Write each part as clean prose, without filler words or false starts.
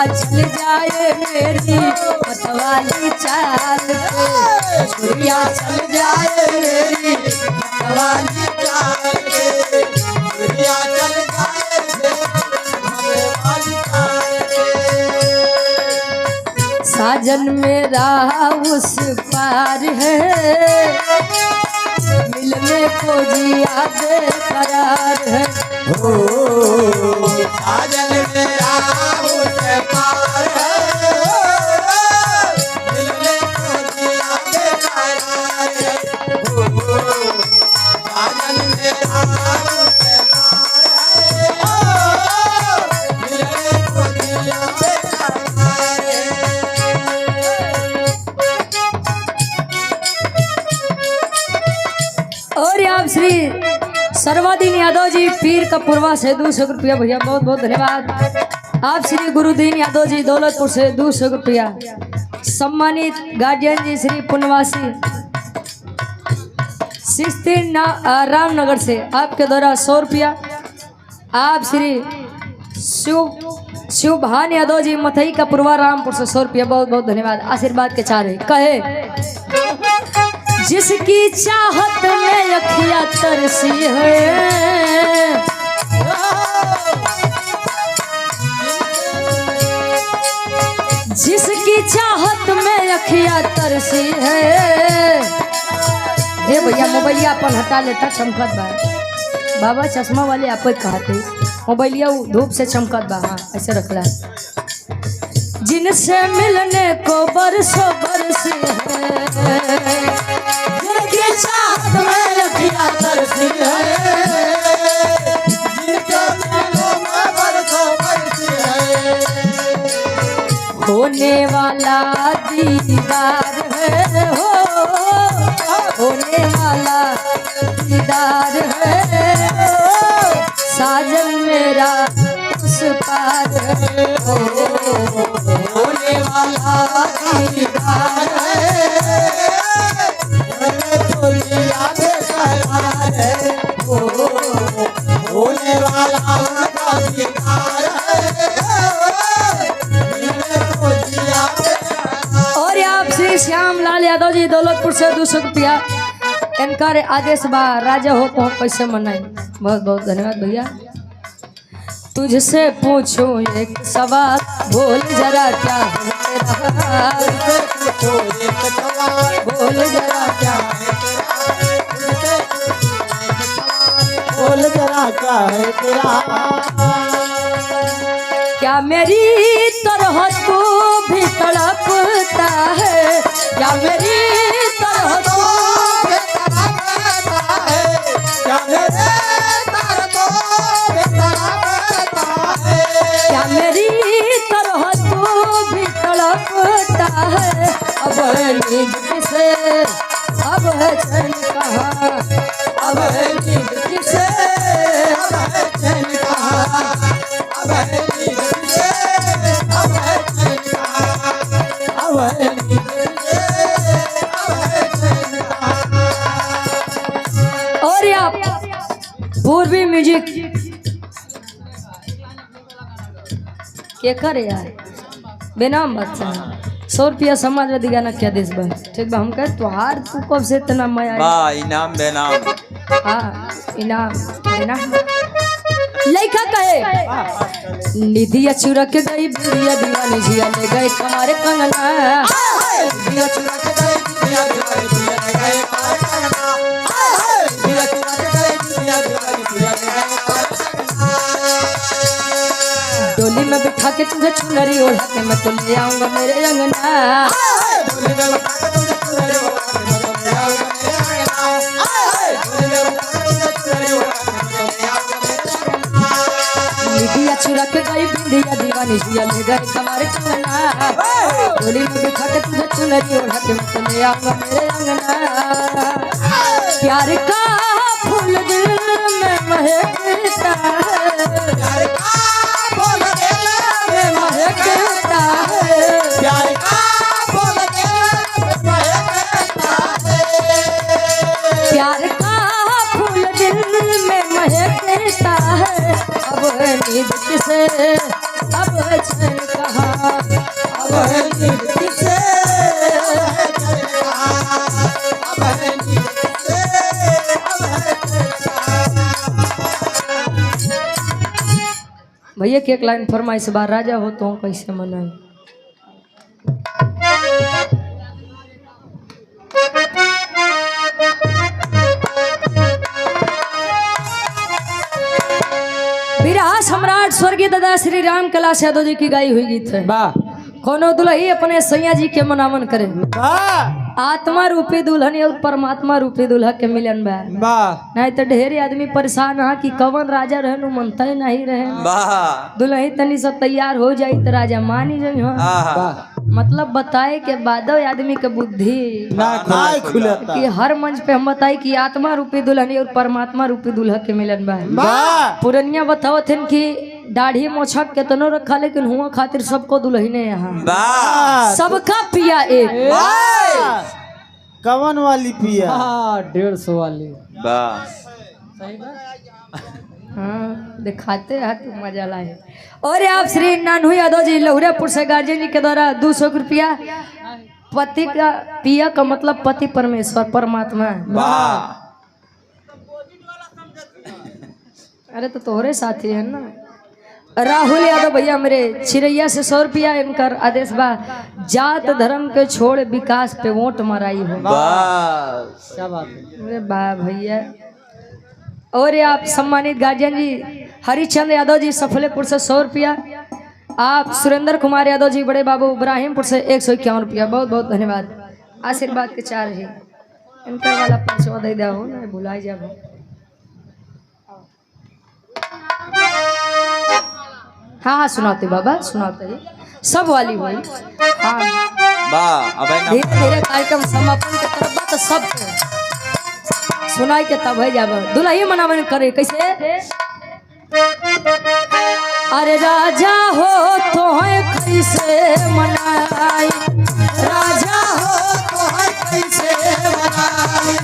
छुरिया चल जाए मेरी मतवाली चाल पे, छुरिया चल जाए मेरी मतवाली चाल पे, छुरिया चल जाए मेरी मतवाली चाल पे। साजन मेरा उस पार है, मिलने को जिया बेकरार है। हो साजन मेरा उस पार है, मिलने को जिया बेकरार है। हो साजन मेरा उस पार है, मिलने को जिया बेकरार है। और आप श्री सर्वादीन यादव जी पीर का पूर्वा से 200 रुपया भैया, बहुत बहुत धन्यवाद। आप श्री गुरुदीन यादव जी दौलतपुर से 200 रुपया। सम्मानित गार्जियन जी श्री पुनवासी 16 रामनगर से आपके द्वारा 100 रुपया। आप श्री शिवभान यादव जी मथई का पूर्वा रामपुर से 100 रुपया, बहुत बहुत धन्यवाद। आशीर्वाद के चारे कहे जिसकी चाहत में अखियाँ तरसी है, जिसकी चाहत में अखियाँ तरसी है। ये भैया मोबाइलिया अपन हटा लेता, चमकत बा बाबा, चश्मा वाले आप कहते मोबाइलिया धूप से चमकत बा। हाँ ऐसे रखला। जिनसे मिलने को बरसों बरसी है, जिनकी चाहत में अखियाँ तरसी है, जिनके मिलने में बरसों बरसी है। होने वाला दीदार है, हो होने वाला दीदार है। साजन मेरा उस पार है, होने वाला दीदार है। होने वाला दीदार है। और आप श्री श्यामलाल यादव जी दौलतपुर से 200 रुपया। इनका आदेश बा राजा हो तो हम पैसे मनाए। बहुत बहुत धन्यवाद भैया। तुझसे पूछूं एक सवाल, बोल जरा क्या है तेरा, बोल जरा क्या है तेरा, बोल जरा क्या है तेरा। क्या मेरी तरह तू भी तड़पता है, क्या मेरी तरह तू भी तड़पता है, क्या मेरे तरह तू भी तड़पता है, क्या मेरी तरह तू भी तड़पता है। अब है नींद किसे, अब है चैन कहाँ, अब है नींद किसे, अब है चैन कहाँ, अब है नींद किसे, अब है चैन कहाँ, अब है नींद किसे, अब है चैन कहाँ। और आप पूर्वी म्यूजिक क्या करे यार, बेनाम बच्चा 100 रुपया समाजवादी गाना क्या देश बा। ठीक बा, हम कहे तुहार तू कब से इतना मजा बा। इनाम बेनाम, हाँ इनाम बेनाम। लइका कहे निधिया चुरा के गई बिटिया दीवानी जिया ले गए कमारे कंगना, निधिया चुरा के गई बिटिया दीवानी जिया ले गए कमारे कंगना, निधिया चुरा के गई बिटिया दीवानी जिया ले गए कमारे कंगना। डोली में बिठा के तुझे चुनरी ओढ़ा के मैं तो ले आऊंगा मेरे अंगना, डोली में बिठा के तुझे चुनरी ओढ़ा के मैं तो ले आऊंगा मेरे अंगना, डोली में बिठा के तुझे चुनरी ओढ़ा के मैं तो ले आऊंगा मेरे अंगना। निधिया चुरा के गई बिटिया दीवानी जिया ले गए कमारे कंगना, डोली में बिठा के तुझे चुनरी ओढ़ा के मैं तो ले आऊंगा मेरे अंगना। प्यार का फूल दिल में महकता है, प्यार का फूल दिल में महकता है, प्यार का फूल दिल में महकता है, प्यार का फूल दिल में महकता है। अब नींद किसे, अब चैन कहाँ, भैया की एक लाइन फरमाइश बा, राजा हो तो कैसे मनाई। विराह सम्राट स्वर्गीय दादा श्री राम कैलाश यादव जी की गाई हुई गीत है। कोनो दुल्ही अपने सैया जी के मनावन करे, आत्मा रूपी दुल्हन और परमात्मा रूपी दुल्हा के मिलन बा। नहीं तो ढेर आदमी परेशान है कि कवन राजा रहे मनता ही नहीं रहे। दुल्ही तनी सब तैयार हो जाई तो राजा मानी जाई। मतलब बताए के बाद आदमी के बुद्धि कि हर मंच पे हम बताई कि आत्मा रूपी दुल्हन और परमात्मा रूपी दुल्हा के मिलन बा। पुरनिया बतावत हन कि दाढ़ी मोछक के तनो रखा, लेकिन हुआ खातिर सबको दुल्हने यहाँ सबका पिया एक। कवन वाली पिया? 150 वाली। सही हाँ दिखाते हैं तो मजा लाए। और आप श्री नानू यादव जी लहुरापुर से गार्जियन जी के द्वारा 200 रुपया पति का पिया का मतलब पति परमेश्वर परमात्मा। अरे तो तोहरे साथी है ना। राहुल यादव भैया मेरे चिरैया से 100 रुपया इनकर आदेश बा, जात धर्म के छोड़ विकास पे वोट मराई हो। क्या बात है मेरे बा भैया। और आप सम्मानित गार्जियन जी हरिचंद्र यादव जी सफलेपुर से 100 रुपया, आप सुरेंद्र कुमार यादव जी बड़े बाबू इब्राहिमपुर से 151 रुपया। बहुत बहुत धन्यवाद। आशीर्वाद के 4 है इनका वाला 5 दे दिया हो ना भुलाई जाओ। हाँ सुनाते बाबा सुनाते सब वाली हुई। हाँ धीरे धीरे कार्यक्रम समापन के तरफ तो सब सुनाई के तब है जाब। दुल्ही मनावन करे कैसे? अरे राजा हो तो है कैसे मनाई, राजा हो तो है कैसे मनाई,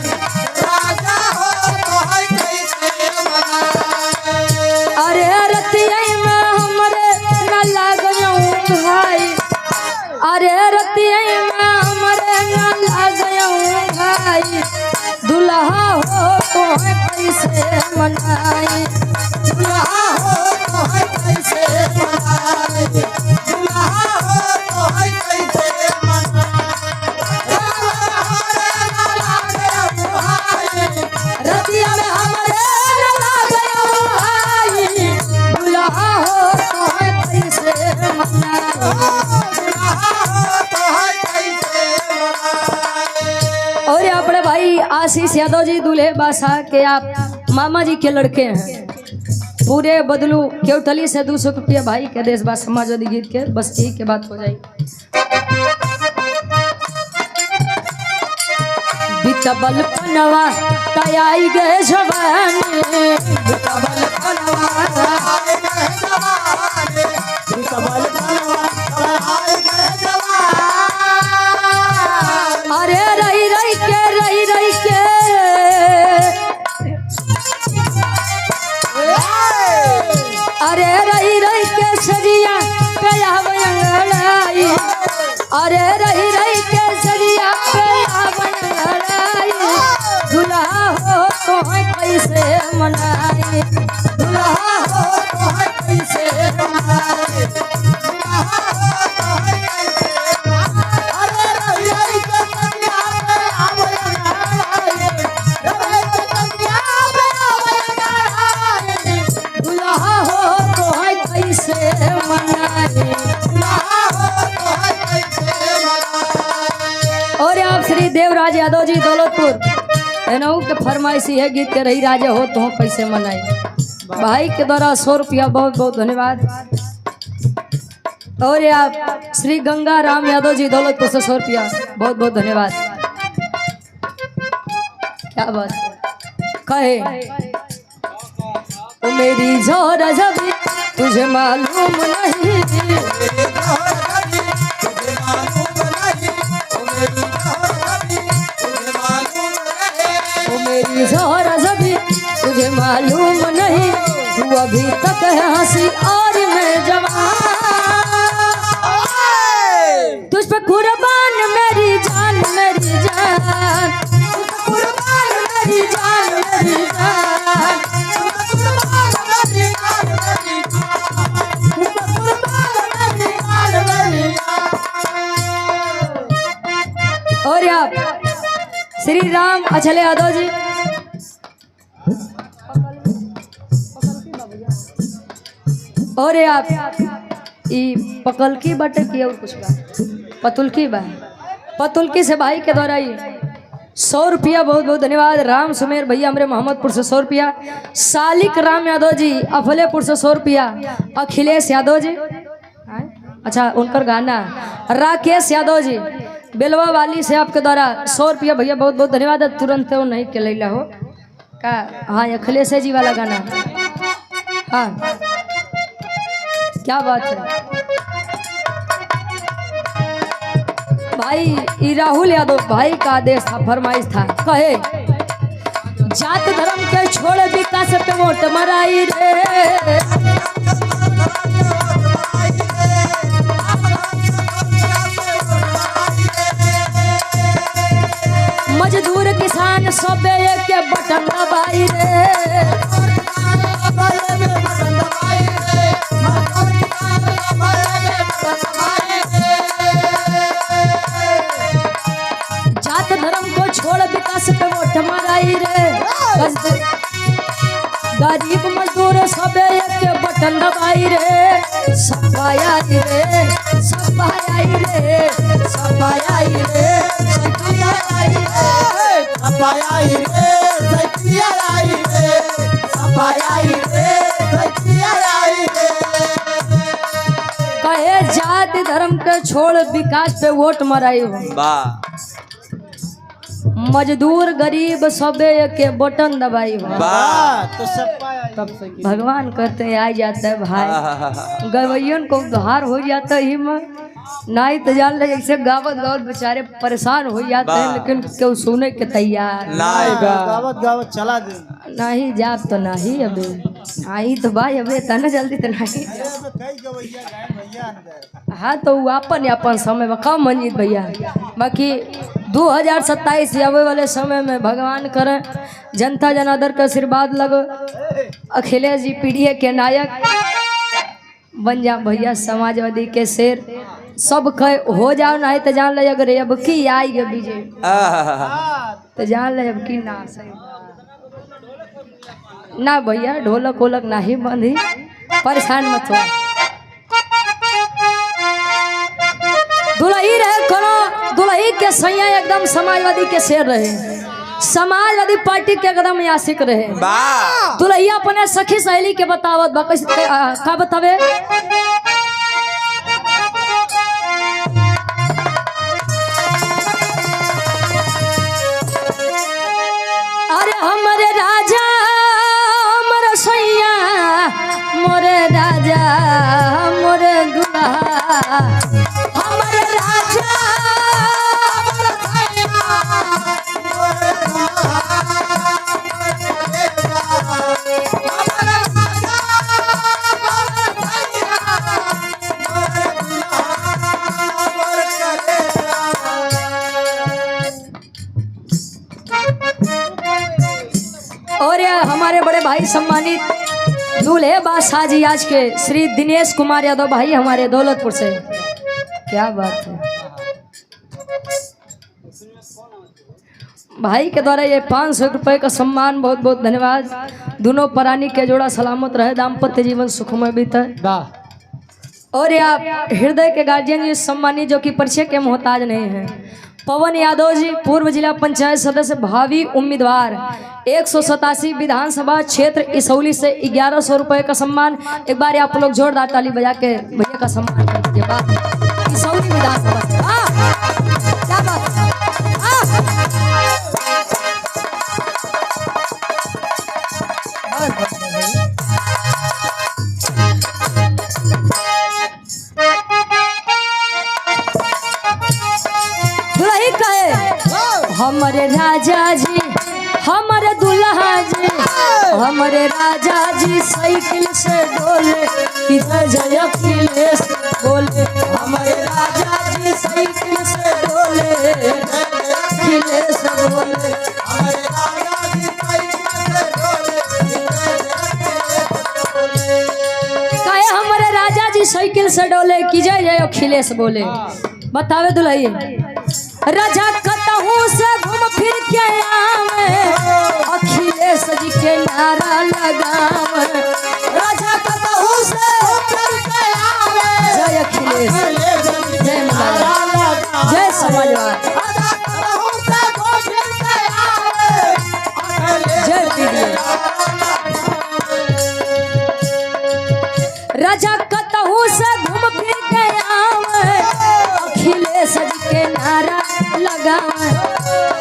राजा हो तो है कैसे मनाई। अरे रतिया में हमरे न लागयूं भाई, अरे रतिया में हमरे न लागयूं भाई, दुल्हा हो तो है कैसे मनाई, दुल्हा हो तो है कैसे मनाई, दुल्हा हो तो है कैसे मनाई। रतिया में हमरे न लागयूं भाई, दुल्हा हो तो है कैसे मनाई, दुल्हा हो तो है कैसे मनाई। और अपने भाई आशीष यादव जी दूल्हे बादशाह के आप मामा जी के लड़के हैं। पूरे बदलू केवटली से 200 रुपया भाई के देश बात समाजवादी गीत के बस एक के बात हो जाए। बितबल पनवा तयाई गए जवानी, बितबल पनवा तयाई गए जवानी, बितबल पनवा तयाई गए जवानी। अरे रही रही के रही रही के अरे रही रही के सरिया पे आवंगड़ाई, अरे रही रही के सरिया पे आवंगड़ाई, दुल्हा हो तो है कैसे मनाई, दुल्हा हो तो है कैसे मनाई, दुल्हा हो तो है कैसे मनाई। अरे रही रही के सरिया पे आवंगड़ाई, रही के सरिया पे आवंगड़ाई, दुल्हा हो तो है कैसे मनाई, दुल्हा हो तो है कैसे मनाई। और आप श्री देवराज यादव जी दौलतपुर एनहू के फरमाइशी है गीत के रही राजा हो तो कैसे मनाई। भाई के द्वारा 100 रुपया बहुत बहुत धन्यवाद। और आप श्री गंगा राम यादव जी दौलतपुर से 100 रुपया बहुत बहुत धन्यवाद। क्या बात कहे ओ मेरी जोर जबी तुझे मालूम नहीं, ओ मेरी जोर जबी तुझे मालूम नहीं, तू अभी तक है हंसी और मैं जवान, तुझ पे कुर्बान मेरी जान मेरी जान, तुझ पे कुर्बान मेरी जान मेरी जान, तुझ पे कुर्बान मेरी जान मेरी जान। श्री राम अचले यादव जी। और आप ई पकलकी बटे की और कुछ बा पतुलकी बा पतुलकी से भाई के द्वारा ही 100 रुपया बहुत बहुत धन्यवाद। राम सुमेर भैया हमारे मोहम्मदपुर से 100 रुपया। सालिक राम यादव जी अफलेपुर से 100 रुपया। अखिलेश यादव जी अच्छा उनकर गाना। राकेश यादव जी बेलवा वाली से आपके द्वारा 100 रुपया भैया बहुत बहुत धन्यवाद। तुरंत वो नहीं के लैला हो का। हाँ अखिलेश जी वाला गाना। हाँ क्या बात है भाई। ई राहुल यादव भाई का आदेश था फरमाइश था कहे जात धर्म के छोड़ विकास पे वोट मराई रे। मजदूर किसान सब के बटन दबाई रे। जात धर्म को छोड़ विकास पे वोट मराई रे। गरीब मजदूर सब के बटन दबाई रे। सफाई रे सफाई रे सफाई रे सफाई रे कहे जाति धर्म के छोड़ विकास पे वोट मराई हो। मजदूर गरीब सबे के बटन दबाई हो। तो सब तब भगवान करते आ जाता है भाई। गवैयन को उद्धार हो जाता है ही में नहीं तो जान ले ऐसे गावत गावत बेचारे परेशान हो जाते हैं लेकिन क्यों सुने के तैयार गावत गावत चला दे नहीं जाप तो नहीं अबे आई तो भाई अबे तना जल्दी तो नहीं। हाँ तो वो अपन समय में कम मंजित भैया। बाकी 2027 आवे वाले समय में भगवान करे जनता जनार्दन का आशीर्वाद लगो। अखिलेश जी पीढ़ी के नायक बन जा भैया। समाजवादी के शेर सब कह हो जाओ नहीं तो जान ले अगर अब की आई गे बीजे तो जान ले अब की ना सही ना भैया। ढोलक वोलक नहीं बंधी परेशान मत हो। दुल्ही रहे करो दुल्ही के सैया एकदम समाजवादी के शेर रहे। समाजवादी पार्टी के एकदम आशिक रहे। दुल्हिया अपने सखी सहेली के बतावत बा कैसे का बतावे। अरे हमारे राजा मोरे सैया मोरे राजा मोरे दुल्हा हमारे राजा और हमारे बड़े भाई सम्मानित दूल्हे बादशाह जी आज के श्री दिनेश कुमार यादव भाई हमारे दौलतपुर से। क्या बात है भाई के द्वारा ये 500 रुपए का सम्मान बहुत बहुत धन्यवाद। दोनों प्राणी के जोड़ा सलामत रहे दाम्पत्य जीवन सुखमय बीते। और आप हृदय के गार्जियन जी सम्मानित जो कि परिचय के मोहताज नहीं है। पवन यादव जी पूर्व जिला पंचायत सदस्य भावी उम्मीदवार 187 विधानसभा क्षेत्र इसौली से 1100 रुपए का सम्मान। एक बार आप लोग जोरदार ताली बजा के भैया का सम्मान कर दीजिए। इसौली विधानसभा से क्या बात है। दुल्ही कहे हमारे राजा जी हमारे दुल्हा जी हमारे राजा जी साइकिल से डोले किधर जय अखिलेश बोले। हमारे राजा जी साइकिल से डोले अखिलेश बोले। हमारे राजा जी साइकिल से डोले कहे हमारे राजा जी साइकिल से डोले की जय जय अखिलेश बोले। बतावे दुल्ही राजा कतहू से घूम फिर के आवे अखिलेश जी के नारा लगावे राजा कतहू से घूम फिर के आवे जय अखिलेश जय मुलायम जय समाजवाद जय पीडीए राजा कतहू से घूम फिर के आवे अखिलेश जी के नारा लगावे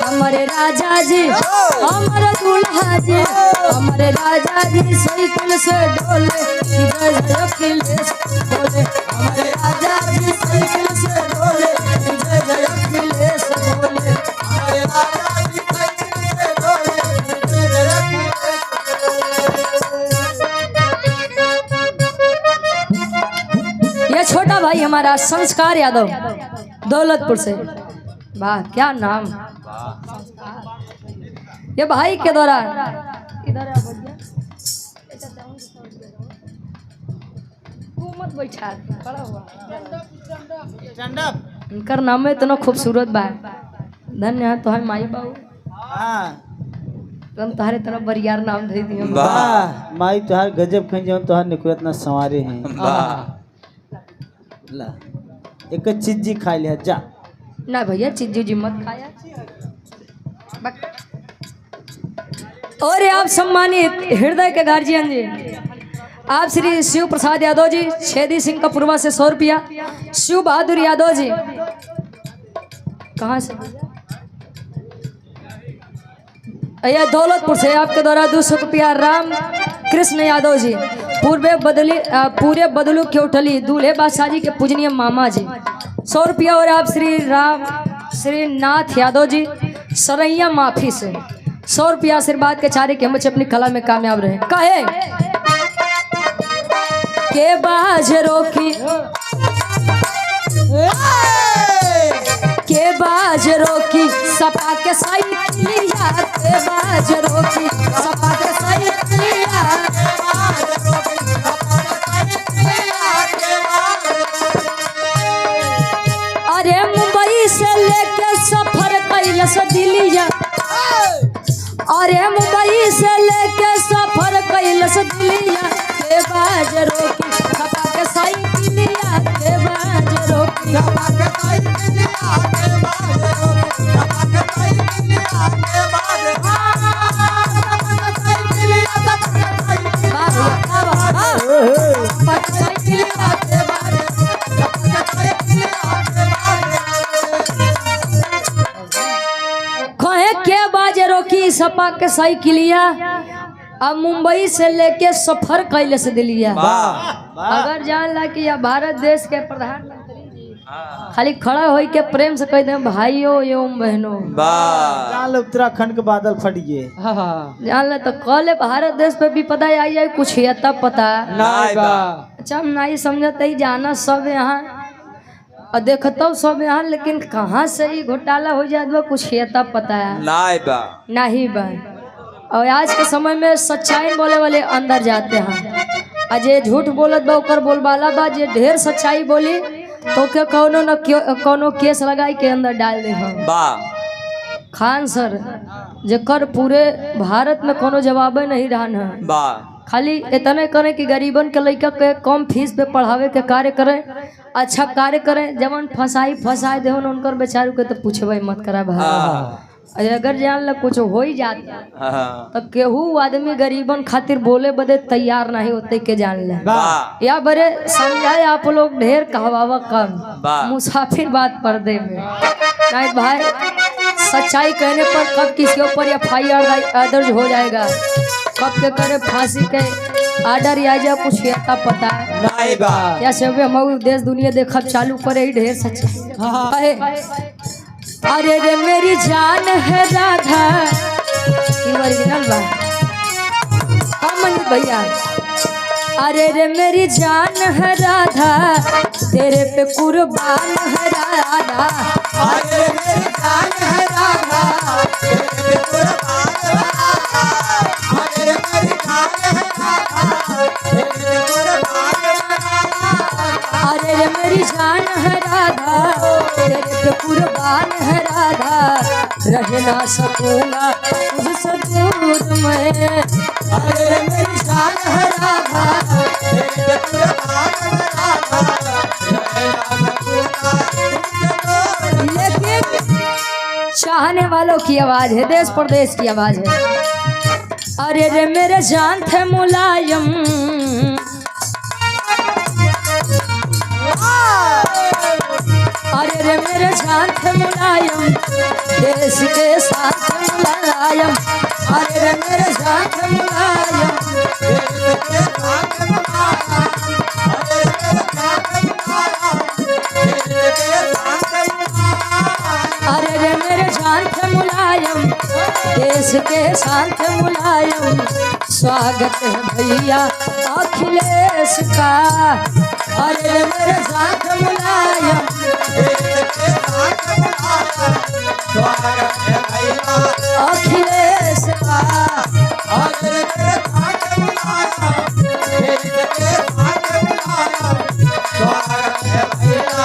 हमारे राजा जी हमारे दूल्हा जी हमारे राजा जी साइकिल से डोले जय जय अखिलेश बोले हमारे राजा जी साइकिल से डोले जय जय अखिलेश बोले हमारे राजा जी साइकिल से डोले जय जय ये छोटा भाई हमारा संस्कार यादव दौलतपुर से वाह क्या नाम ये भाई के द्वारा इधर मत बैठा खड़ा हुआ इनकर नाम है इतना खूबसूरत बा धन्य है तोहर माई बाबू हाँ तुम तुम्हारे तरफ बरियार नाम दे दिए वाह माई तुहार गजब खन जो तुहार निकुरत ना संवारे हैं ला एक चीज खा लिया जा ना भैया चिज्जू जी मत खाया और आप सम्मानित हृदय के गार्जियन जी आप श्री शिव प्रसाद यादव जी छेदी सिंह का पूर्वा से 100 रुपया शिव बहादुर यादव जी कहाँ से यह दौलतपुर से आपके द्वारा 200 रुपया राम कृष्ण यादव जी पूरे बदलू के उठली दूल्हे बादशाह जी के पूजनीय मामा जी 100 रुपया और आप श्री नाथ यादव जी सरैया माफी से 100 रुपया आशीर्वाद के चारे के बच्चे अपनी कला में कामयाब रहे कहे के बाज रोकी के बाज रोकी सपा के साइकिलिया के बाज रोकी सपा के साइकिलिया अरे मुंबई से लेके सफर कैलस दिलिया अरे मुंबई से लेके सफर कैलस दिलिया के बाज रोकी सपा के साइकिलिया के बाज रोकी सपा के साइकिलिया के बाज रोकी सपा के साइकिलिया के बाज के बाजे रोकी सपा के साइकिलिया अब मुंबई से लेके सफर कैले से दिलिया अगर जान ला कि यह भारत देश के प्रधानमंत्री खाली खड़ा होई के प्रेम से कह दे भाइयों एवं बहनों जान लो उत्तराखंड के बादल फट गए जान ले तो कल भारत देश पे विपदा आई जाए कुछ है तब पता अच्छा हम नहीं समझते ही जाना सब यहाँ और देखता सब यहाँ लेकिन कहाँ से ही घोटाला हो जाए कुछ है तब पता है नहीं बा और आज के समय में सच्चाई बोले वाले अंदर जाते हैं अजय झूठ बोलत बा ओकर बोलबाला बा जे ढेर सच्चाई बोली तो के कोनो न कोनो केस लगाई के अंदर डाल दे हम खान सर जेकर पूरे भारत में कोनो जवाब नहीं रहन है खाली इतने करें कि गरीबन के लड़का के कम फीस पे पढ़ावे के कार्य करें अच्छा कार्य करें जब फसाए दे उनकर बेचारू के तो पूछबे मत करा भाई अगर जान ला कुछ हो ही जाता तो केहू आदमी गरीबन खातिर बोले बदे तैयार नहीं होते के जान ले या बड़े समझाए आप लोग ढेर कहवावा कम मुसाफिर बात पर्दे में नहीं भाई सच्चाई कहने पर कब किसी ऊपर FIR दर्ज हो जाएगा कब के करे फांसी के आर्डर आ जाए कुछ पता नहीं या सब हम देश दुनिया देखब चालू करे ही ढेर सच्चाई अरे रे मेरी जान है राधा ओरिजिनल बा हम भैया अरे रे मेरी जान है राधा तेरे पे कुर्बान है राधा अरे रे मेरी जान है राधा तेरे पे कुर्बान है राधा अरे रे मेरी जान है राधा तेरे पे कुर्बान है राधा अरे रे मेरी जान है राधा तेरे पे कुर्बान है राधा, रह ना सकूंगा तुझसे दूर मैं। अरे मेरी जान है राधा, तेरे पे कुर्बान है राधा, रह ना सकूंगा तुझसे दूर। लेकिन चाहने वालों की आवाज है, देश प्रदेश की आवाज है। अरे रे मेरे जान थे मुलायम, अरे रे मेरे जान थे मुलायम, देश के साथ मुलायम। अरे रे मेरे जान थे मुलायम, देश के साथ मुलायम। अरे रे मेरे जान थे मुलायम, देश के साथ मुलायम। अरे रे मेरे जान थे मुलायम, देश के साथ मुलायम। स्वागत है भैया अखिलेश का। अरे रे मेरे साथ मुलायम, देश के साथ मुलायम। स्वागत है भैया अखिलेश का। अरे रे मेरे साथ मुलायम, देश के साथ मुलायम। स्वागत है भैया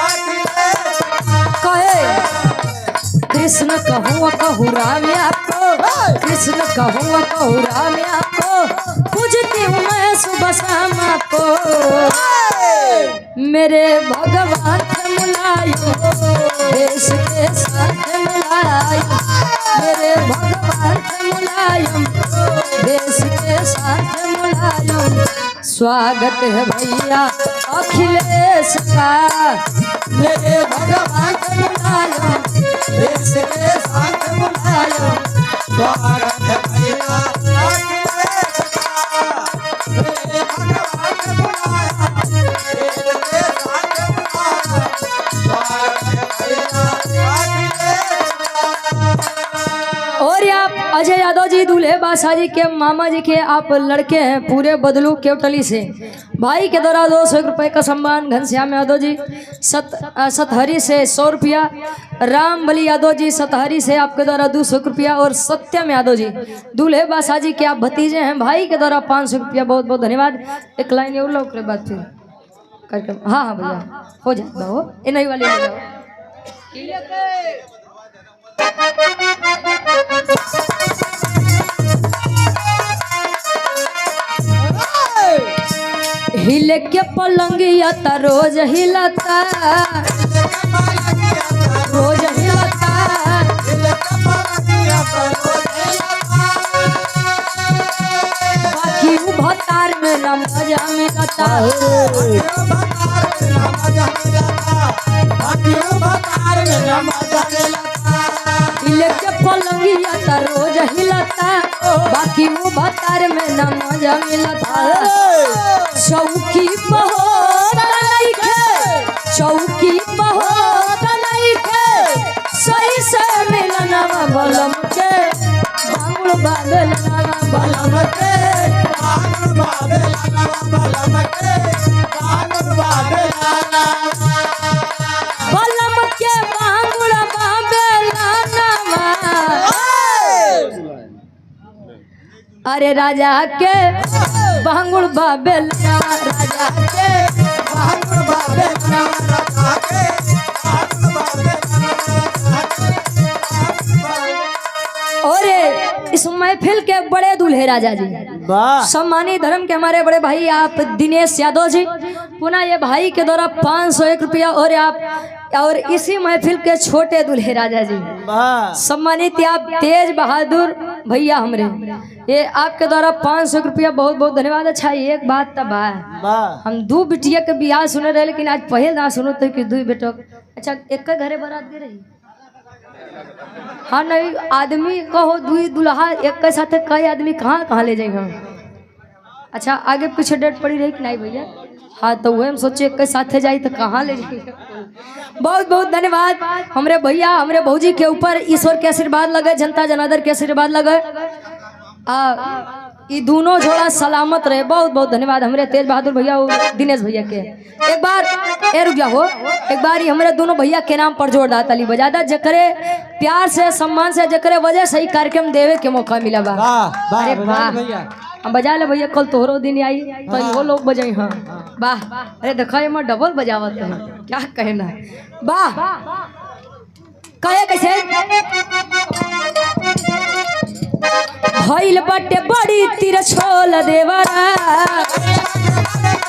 अखिलेश का। कृष्ण कहूँ कहूँ राम आपको, कृष्ण कहूँ कहूँ राम आपको, पूजती हूँ मैं सुबह शाम आपको। मेरे भगवान थे मुलायम, देश के साथ मुलायम। मेरे भगवान थे मुलायम, देश के साथ मुलायम। स्वागत है भैया अखिलेश का। मेरे भगवान थे मुलायम, देश के साथ मुलायम। स्वागत है भैया अखिलेश का। मेरे भगवान थे मुलायम, देश के साथ मुलायम। स्वागत है भैया अखिलेश का। और आप अजय यादव जी दूल्हे बादशाह जी के मामा जी के आप लड़के हैं पूरे बदलू केवटली से। भाई के द्वारा 200 रुपये का सम्मान घनश्याम यादव जी सतहरी से 100 रुपया, राम बली यादव जी सतहरी से आपके द्वारा 200 रुपया, और सत्यम यादव जी दूल्हे बादशाह जी के आप भतीजे हैं, भाई के द्वारा 500 रुपया। बहुत बहुत धन्यवाद। एक लाइन और लोग के बाद फिर कार्यक्रम। हाँ हाँ भैया हो जाता हो, ये नहीं वाली हो जाओ। हिले के पलंगिया ता रोज हिलता, रोज हिलता। बाकी भतार में न मजा मिलता, हिले के पलंगिया ता रोज हिलता, बाकी वो भतार में न मजा मिलता। चौकी बहुत नइखे, चौकी बहुत नइखे, सही से मिलनवा बलम के, बांगुड़ बादलनवा बलम के, बांगुड़ बादलनवा बलम के, बांगुड़ बादलनवा बलम के, बांगुड़ बादलनवा। अरे राजा के बांगुड़ बाबेलना, राजा के बांगुड़ बाबेलना, राजा के बांगुड़ बाबेलना। और इस महफिल के बड़े दूल्हे राजा जी, सम्मानित धर्म के हमारे बड़े भाई आप दिनेश यादव जी, पुनः ये भाई के द्वारा 501 रुपया, और आप और इसी महफिल के छोटे दूल्हे राजा जी सम्मानित आप तेज बहादुर भैया हमरे, ये आपके द्वारा 500 रुपया। बहुत बहुत धन्यवाद। अच्छा एक बात तब हम 2 बिटिया के बियाह सुने रहे, लेकिन आज पहले ना सुनो तो कि 2 बेटो। अच्छा एक घरे बारात गए रही। हाँ नहीं आदमी कहो 2 दुल्हा एक के साथ, कई आदमी कहाँ कहाँ ले जाएंगे। अच्छा आगे पीछे डेट पड़ी रही कि नहीं भैया? हाँ तो वही हम सोचे एक के साथ जाई तो कहाँ ले जाएंगे। बहुत बहुत धन्यवाद हमरे भैया हमरे भौजी के ऊपर ईश्वर के आशीर्वाद लगे, जनता जनार्दन के आशीर्वाद लगे, ये दोनों जोड़ा सलामत रहे। बहुत बहुत धन्यवाद हमरे तेज बहादुर भैया और दिनेश भैया के। एक बार रुक जा हो, एक बार ही हमारे दोनों भैया के नाम पर जोरदार ताली बजा दा, जकरे प्यार से सम्मान से जकरे वजह से ही कार्यक्रम देवे के मौका मिला बा। अरे वाह हम बजा ले भैया, कल तोहरो दिन आई तो वो लोग बजाई। हाँ वाह, अरे देखो ये मैं डबल बजावत है, क्या कहना है, वाह। कहे कैसे भइल बटे बड़ी तिरछोल देवरा,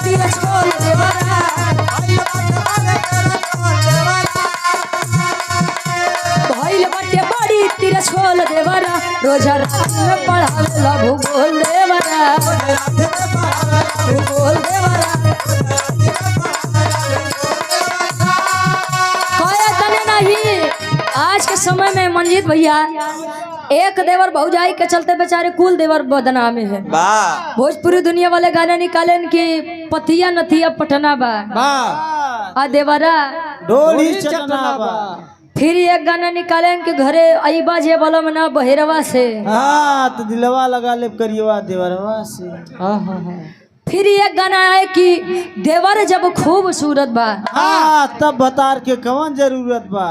तिरछोल देवरा, भइल बटे बड़ी तिरछोल देवरा, रोजा रात में पढ़ावेला भूगोल देवरा, भूगोल देवरा। कहे तने नहीं, आज के समय में मंजीत भैया एक देवर भौजाई के चलते बेचारे कुल देवर बदनामे है। भोजपुरी दुनिया वाले गाने निकाले कि पतिया नथिया पटना बा, आ देवरा डोली चटना बा। फिर एक गाना निकाले कि घरे अइबा जे बलम ना बहेरवा से, हाँ तो दिलवा लगा ले करियवा देवरवा से। फिर एक गाना है कि देवर जब खूबसूरत बा, हाँ तब बतार के कौन जरूरत बा।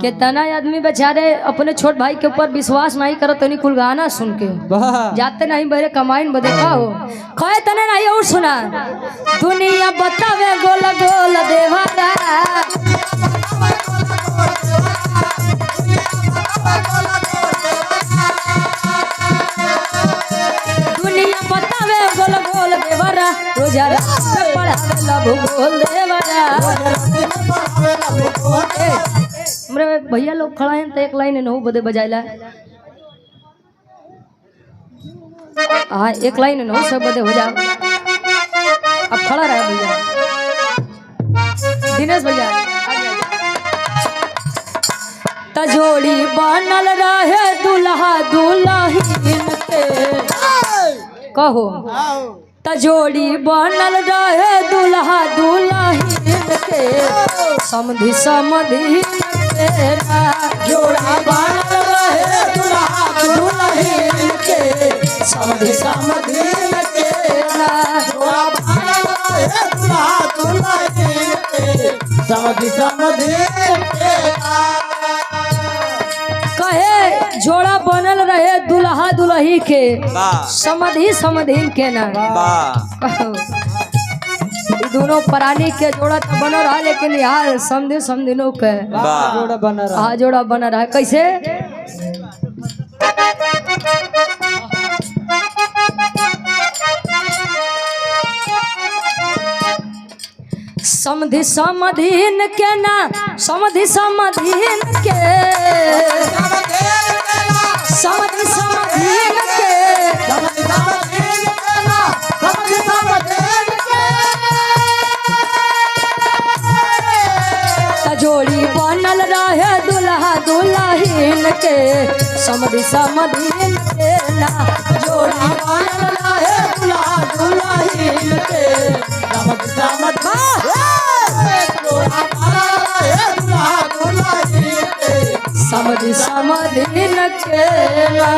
के तना आदमी बेचारे अपने छोट भाई के ऊपर विश्वास नहीं करत, तो कुल गाना सुन के जाते नहीं बड़े कमाइन बदे का हो। कहे तने नहीं और सुना, दुनिया बतावे गोल गोल देवरा, दुनिया बतावे गोल गोल देवरा, रोजा रात में पढ़ावेला भूगोल देवरा। हमरे भैया लोग खड़ा हैं तो एक लाइन नहु बदे बजाइला, हाँ एक लाइन नहु सब बदे हो जाओ। अब खड़ा रहा भैया दिनेश भैया, तजोड़ी बनल रहे दुल्हा दुल्हिन के, कहो तजोड़ी बनल रहे दुल्हा दुल्हिन के, समधि समधि जोड़ा बनल रहे दुल्हा दुल्हिन के, समधि समधि जोड़ा बनल रहे दुल्हा दुल्हिन के, समधि समधि। कहे जोड़ा बनल रहे दुल्हा दुल्ही के, समधि समधिन के ना, दोनों प्राणी के जोड़ा तो बना रहा, लेकिन यार समझे समझिनों के जोड़ा बना रहा, हाँ जोड़ा बना रहा। कैसे समधि समधिन के ना, समधि समधिन के, समधि समधिन के, जोड़ी बनल रहे दुल्हा दुल्हिन के, समधि समधिन के ना, जोड़ी बनल रहे दुल्हा दुल्हिन के, समधि समधिन के ना।